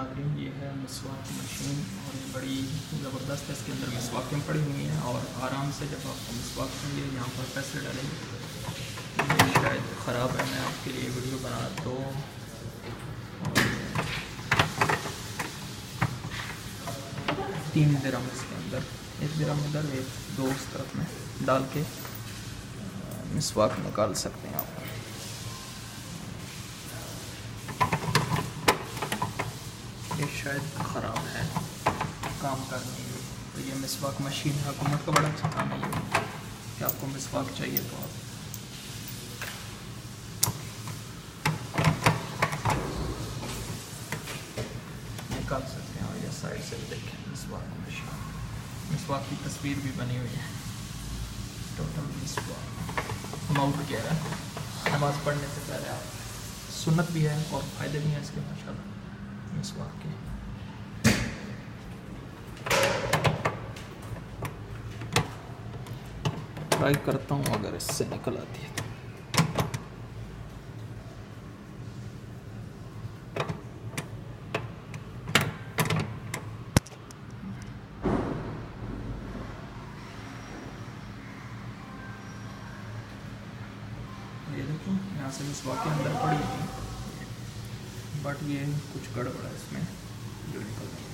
नाज़रीन, ये है मिसवाक मशीन और ये बड़ी ज़बरदस्त है। इसके अंदर मिसवाकें पड़ी हुई हैं और आराम से जब आपको मिसवाक चाहिए यहाँ पर पैसे डालेंगे। ये शायद ख़राब है, मैं आपके लिए वीडियो बना तो 3 दिरहम इसके अंदर, 1 दिरहम इधर, 1-2 उस तरफ में डाल के मिसवाक निकाल सकते हैं आप। ये शायद ख़राब है, काम कर नहीं है। तो ये मिसवाक मशीन है, हुकूमत का बड़ा अच्छा काम है ये कि आपको मिसवाक चाहिए तो आप निकाल सकते हैं। और ये साइड से देखें मिसवाक मशीन, मिसवाक की तस्वीर भी बनी हुई है। टोटल मिसवाक अमाउंट क्या है, नमाज़ पढ़ने से पहले आप, सुन्नत भी है और फ़ायदे भी हैं इसके माशाल्लाह मिसवाक के। ट्राई करता हूँ अगर इससे निकल आती है तो। ये देखो यहाँ से मिसवाक के अंदर पड़ी थी, बट ये कुछ गड़बड़ है इसमें जो निकल रही है।